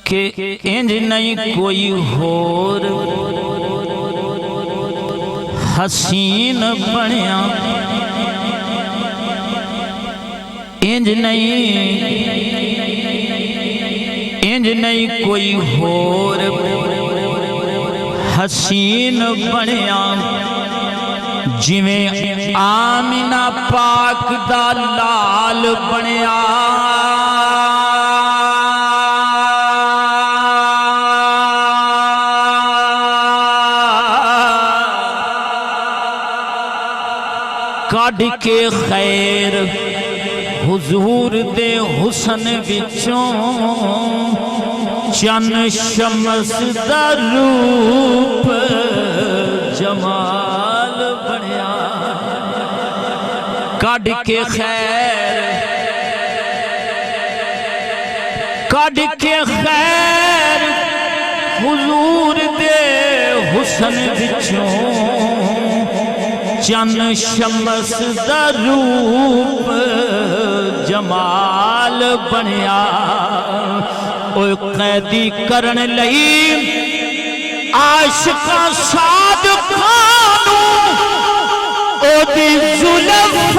کہ انج نہیں کوئی ہور حسین بنیا، انج نہیں کوئی ہور حسین بنیا، جویں آمنہ پاک دا لال بنیا۔ کڈ کے خیر حضور دے حسن وچوں، چن شمس دا روپ جمال بنیا۔ کڈ کے خیر حضور دے حسن وچوں، چن شمس دا روپ جمال بنیا۔ اوہ قیدی کرن لئی عاشقاں صادقانوں، او دی زلف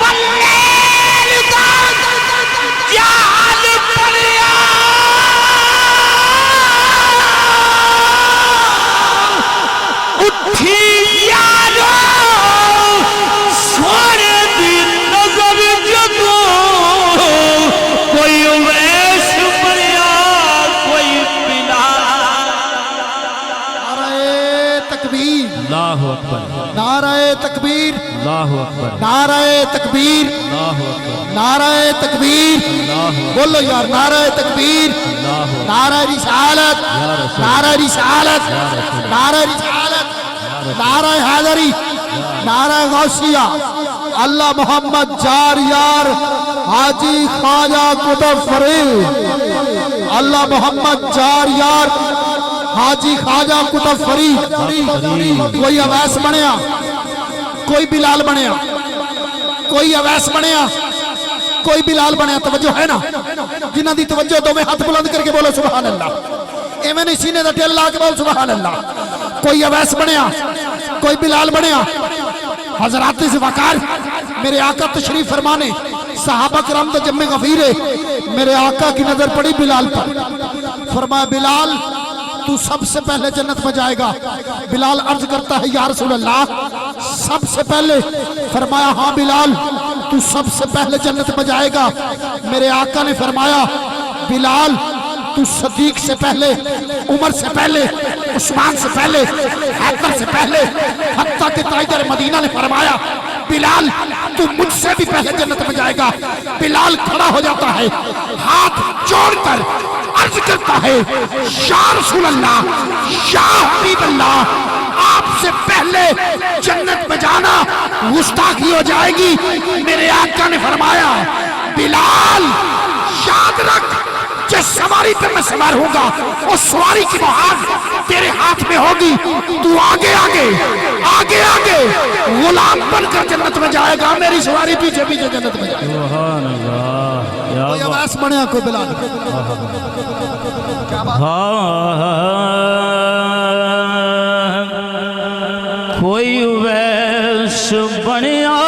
واللیل دا جال بنیا۔ اٹھی یارو سونے دی نظر جدو، کوئی ویس بنیا کوئی بلال۔ نعرہ تکبیر، اللہ اکبر، نعرہ تکبیر، اللہ اکبر، نعرہ تکبیر، اللہ اکبر، نعرہ تکبیر، بولو یار نعرہ تکبیر، نعرہ رسالت، نعرہ رسالت، نعرہ رسالت، نعرہ حیدری، نعرہ غوثیہ۔ اللہ محمد جار یار حاجی خواجہ قطب فرید، اللہ محمد جار یار حاجی خواجہ قطب فرید۔ کوئی اویس بنیا، کوئی بلال بنیا، کوئی اویس بنیا، کوئی بلال بنیا۔ توجہ ہے نا؟ جنہ دی توجہ دو میں ہاتھ بلند کر کے بولو سبحان اللہ، ایمیں نہیں سینے دا ٹیل لا کے بولو سبحان اللہ۔ کوئی اویس بنیا، کوئی بلال بنیا۔ حضرات سے وقار میرے آقا تشریف فرمانے، صحابہ کرام دا جمع غفیرے، میرے آقا کی نظر پڑی بلال پر، فرمایا بلال تو سب سے پہلے جنت میں جائے گا۔ بلال عرض کرتا ہے یا رسول اللہ سب سے پہلے؟ فرمایا ہاں بلال تو سب سے پہلے جنت میں جائے گا۔ میرے آقا نے فرمایا بلال تو صدیق سے پہلے، عمر سے پہلے، عثمان سے پہلے، حیدر سے پہلے، حتیٰ کہ تاجدار مدینہ نے فرمایا بلال تو مجھ سے بھی پہلے جنت میں جائے گا۔ بلال کھڑا ہو جاتا ہے، ہاتھ جوڑ کر عرض کرتا ہے یا رسول اللہ، یا حبیب اللہ، آپ سے پہلے جنت میں جانا گستاخی ہو جائے گی۔ میرے آقا نے فرمایا بلال یاد رکھ، جس سواری پر میں سوار ہوں گا اس سواری کی مہار تیرے ہاتھ میں ہوگی، تو آگے آگے آگے آگے غلام بن کر جنت میں جائے گا، میری سواری پیچھے پیچھے جنت میں جائے گا۔ سبحان اللہ، کوئی آواز بنیا، کوئی بلال کوئی ویس بنیا